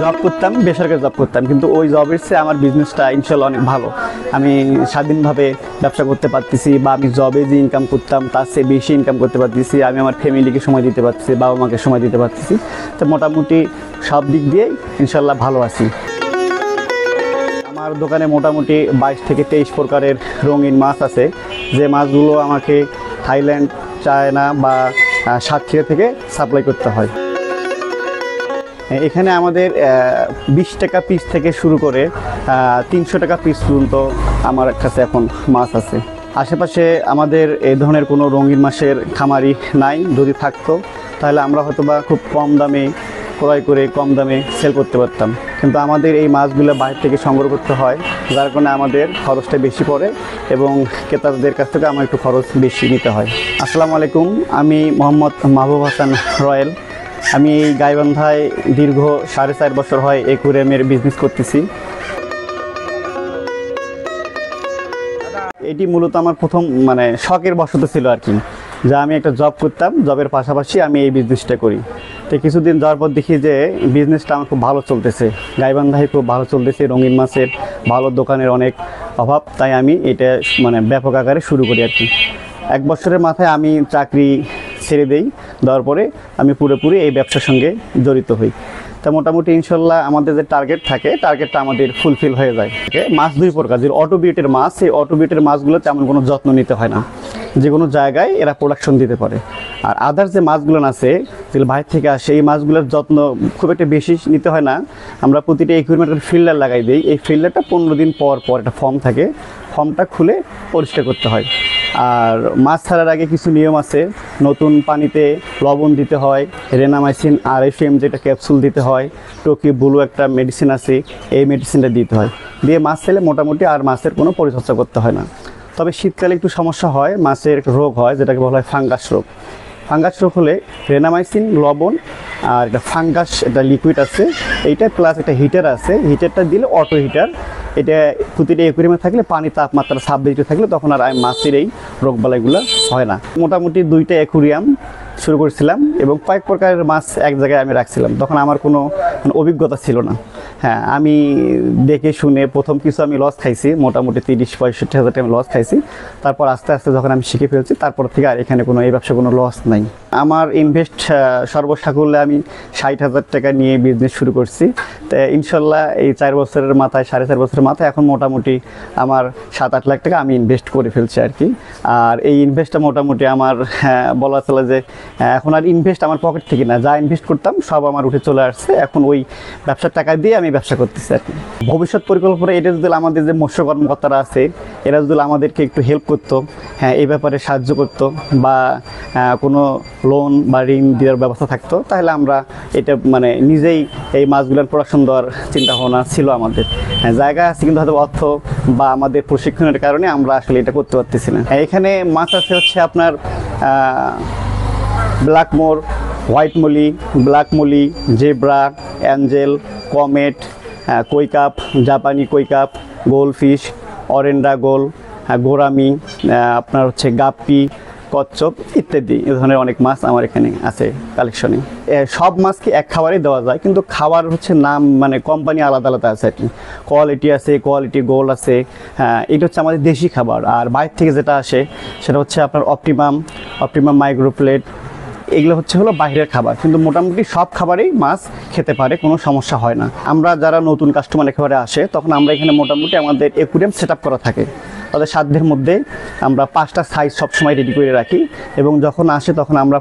Job করতাম, বেসরকারি job করতাম, কিন্তু ওই জবের চেয়ে আমার বিজনেসটা ইনশাল্লাহ অনেক ভালো। আমি স্বাধীনভাবে ব্যবসা করতে পারতেছি, বা আমি জবে যে ইনকাম করতাম তার চেয়ে বেশি ইনকাম করতে পারতেছি। আমি আমার ফ্যামিলিকে সময় দিতে পারতেছি, বাবা মাকে সময় দিতে পারতেছি। তো মোটামুটি সব দিক দিয়েই ইনশাল্লাহ ভালো আছি। আমার দোকানে মোটামুটি 22 থেকে 23 প্রকারের রঙিন মাছ আছে, যে মাছগুলো আমাকে থাইল্যান্ড, চায়না বা সাতক্ষীরা থেকে সাপ্লাই করতে হয়। এখানে আমাদের 20 টাকা পিস থেকে শুরু করে 300 টাকা পিস পর্যন্ত আমার কাছে এখন মাছ আছে। আশেপাশে আমাদের এই ধরনের কোনো রঙিন মাছের খামারি নাই। যদি থাকতো তাহলে আমরা হয়তো বা খুব কম দামে ক্রয় করে কম দামে সেল করতে পারতাম, কিন্তু আমাদের এই মাছগুলো বাইরে থেকে সংগ্রহ করতে হয়, যার কারণে আমাদের খরচটা বেশি পড়ে এবং ক্রেতাদের কাছ থেকে আমার একটু খরচ বেশি নিতে হয়। আসসালামু আলাইকুম, আমি মোহাম্মদ মাহবুব হাসান রয়েল। আমি এই গাইবান্ধায় দীর্ঘ 4.5 বছর হয় অ্যাকুয়ারিয়ামের বিজনেস করতেছি। এটি মূলত আমার প্রথম শখের বশত ছিল আর কি, যা আমি একটা জব করতাম, জবের পাশাপাশি আমি এই বিজনেসটা করি। তো কিছুদিন যাওয়ার পর দেখি যে বিজনেসটা আমার খুব ভালো চলতেছে, গাইবান্ধায় খুব ভালো চলতেছে, রঙিন মাছের ভালো দোকানের অনেক অভাব, তাই আমি এটা ব্যাপক আকারে শুরু করি আর কি। 1 বছরের মাথায় আমি চাকরি ছেড়ে দেই, দেওয়ার পরে আমি পুরোপুরি এই ব্যবসার সঙ্গে জড়িত হই। তা মোটামুটি ইনশাল্লাহ আমাদের যে টার্গেট থাকে, টার্গেটটা আমাদের ফুলফিল হয়ে যায়। মাছ 2 প্রকার, যে অটোবিউটের মাছ, এই অটোবিউটের মাছগুলো তেমন কোনো যত্ন নিতে হয় না, যে কোনো জায়গায় এরা প্রোডাকশন দিতে পারে। আর আদার যে মাছগুলো আছে, যেগুলো বাইরে থেকে আসে, এই মাছগুলোর যত্ন খুব একটা বেশি নিতে হয় না। আমরা প্রতিটা অ্যাকুয়ারিয়ামের ফিল্টার লাগাই দিই। এই ফিল্টারটা 15 দিন পর পর একটা ফর্ম থাকে, ফর্মটা খুলে পরিষ্কার করতে হয়। আর মাছ ছাড়ার আগে কিছু নিয়ম আছে। নতুন পানিতে লবণ দিতে হয়, রেনামাইসিন RFM যেটা ক্যাপসুল দিতে হয়, টোকি ব্লু একটা মেডিসিন আছে, এই মেডিসিনটা দিতে হয়। দিয়ে মাছ ছেলে মোটামুটি আর মাছের কোনো পরিচর্যা করতে হয় না। তবে শীতকালে একটু সমস্যা হয়, মাছের রোগ হয় যেটাকে বলা হয় ফাঙ্গাস রোগ। ফাঙ্গাস রোগ হলে রেনামাইসিন, লবণ আর একটা ফাঙ্গাস একটা লিকুইড আছে, এইটা প্লাস একটা হিটার আছে, হিটারটা দিলে অটো হিটার, এটা প্রতিটা অ্যাকুয়ারিয়ামে থাকলে পানি তাপমাত্রা 26 ডিগ্রি থাকলে তখন আর মাছের এই রোগবালাইগুলো হয় না। মোটামুটি 2টা অ্যাকুয়ারিয়াম শুরু করেছিলাম এবং কয়েক প্রকারের মাছ এক জায়গায় আমি রাখছিলাম। তখন আমার কোনো অভিজ্ঞতা ছিল না। হ্যাঁ, আমি দেখে শুনে প্রথম কিছু আমি লস খাইছি, মোটামুটি 30-65 হাজার টাকা লস খাইছি। তারপর আস্তে আস্তে যখন আমি শিখে ফেলছি, তারপর থেকে আর এখানে কোনো এই ব্যবসা কোনো লস নাই। আমার ইনভেস্ট সর্বসাকুল্যে আমি 60,000 টাকা নিয়ে বিজনেস শুরু করছি। তো ইনশাল্লাহ এই 4 বছরের মাথায়, 4.5 বছরের মাথায় এখন মোটামুটি আমার 7-8 লাখ টাকা আমি ইনভেস্ট করে ফেলছি আর কি। আর এই ইনভেস্টটা মোটামুটি আমার বলা চলে যে এখন আর ইনভেস্ট আমার পকেট থেকে না, যা ইনভেস্ট করতাম সব আমার উঠে চলে আসছে। এখন ওই ব্যবসার টাকা দিয়ে আমি ব্যবসা করতেছি আর কি। ভবিষ্যৎ পরিকল্পনা এটা যদি আমাদের যে মৎস্য কর্মকর্তারা আছে, এরা যদি আমাদেরকে একটু হেল্প করতো, হ্যাঁ, এই ব্যাপারে সাহায্য করতো, বা কোনো লোন বা ঋণ দেওয়ার ব্যবস্থা থাকতো, তাহলে আমরা এটা নিজেই এই মাছগুলোর প্রোডাকশন দেওয়ার চিন্তা ভাবনা ছিল আমাদের। হ্যাঁ, জায়গা আছে, কিন্তু হয়তো অর্থ বা আমাদের প্রশিক্ষণের কারণে আমরা আসলে এটা করতে পারতেছি না। এখানে মাছ আছে হচ্ছে আপনার black moor, white molly, black molly, zebra, angel, comet, koi carp, জাপানি কৈকাপ, গোলফিশ, অরেন্ডা গোল, গোরামি, আপনার হচ্ছে গাপ্পি, কচ্ছপ ইত্যাদি। এ ধরনের অনেক মাছ আমার এখানে আছে কালেকশনে। সব মাছকে এক খাবারই দেওয়া যায়, কিন্তু খাবার হচ্ছে নাম কোম্পানি আলাদা আলাদা আছে আর কি। কোয়ালিটি আছে, কোয়ালিটি গোল্ড আছে। হ্যাঁ, এটা হচ্ছে আমাদের দেশি খাবার। আর বাইরে থেকে যেটা আসে সেটা হচ্ছে আপনার অপটিমাম মাইক্রোপ্লেট, এগুলো হলো বাইরের খাবার। কিন্তু মোটামুটি সব খাবারেই মাছ খেতে পারে, কোনো সমস্যা হয় না। আমরা যারা নতুন কাস্টমার একেবারে আসে, তখন আমরা এখানে মোটামুটি আমাদের অ্যাকুয়ারিয়াম সেট আপ করা থাকে। তাদের সাধ্যের মধ্যে আমরা 5টা সাইজ সবসময় রেডি করে রাখি, এবং যখন আসে তখন আমরা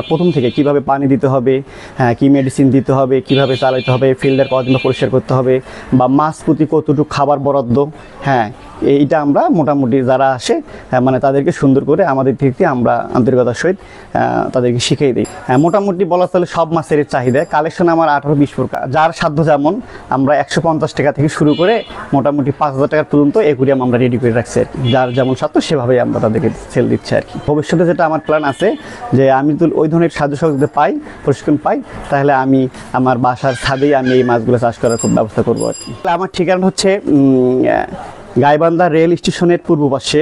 প্রথম থেকে কিভাবে পানি দিতে হবে, হ্যাঁ, কী মেডিসিন দিতে হবে, কিভাবে চালাতে হবে, ফিল্টার কতদিন পরিষ্কার করতে হবে, বা মাছ প্রতি কতটুকু খাবার বরাদ্দ, হ্যাঁ, এইটা আমরা মোটামুটি যারা আসে তাদেরকে সুন্দর করে আমাদের থেকে আমরা আন্তরিকতার সহিত তাদেরকে শিখিয়ে দিই। হ্যাঁ, মোটামুটি বলা চলে সব মাছের চাহিদা। কালেকশন আমার 18-20 প্রকার, যার সাধ্য যেমন। আমরা 150 টাকা থেকে শুরু করে মোটামুটি 5,000 টাকা পর্যন্ত অ্যাকুয়ারিয়াম আমরা রেডি করে রাখছি আর কি। যার যেমন সাধ্য সেভাবেই আমরা তাদেরকে সেল দিচ্ছি আর কি। ভবিষ্যতে যেটা আমার প্ল্যান আছে, যে আমি যদি ওই ধরনের সাহায্য সহযোগিতা পাই, প্রশিক্ষণ পাই, তাহলে আমি আমার বাসার ছাদেই আমি এই মাছগুলো চাষ করার খুব ব্যবস্থা করবো আর কি। আমার ঠিকানা হচ্ছে গাইবান্ধা রেল স্টেশনের পূর্ব পাশে,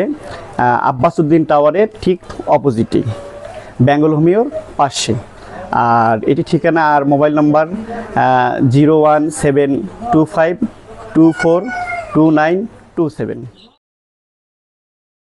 আব্বাস উদ্দিন টাওয়ারের ঠিক অপোজিটে, বেঙ্গল হোমিওর পাশে। আর এটি ঠিকানা আর মোবাইল নাম্বার 01725242927।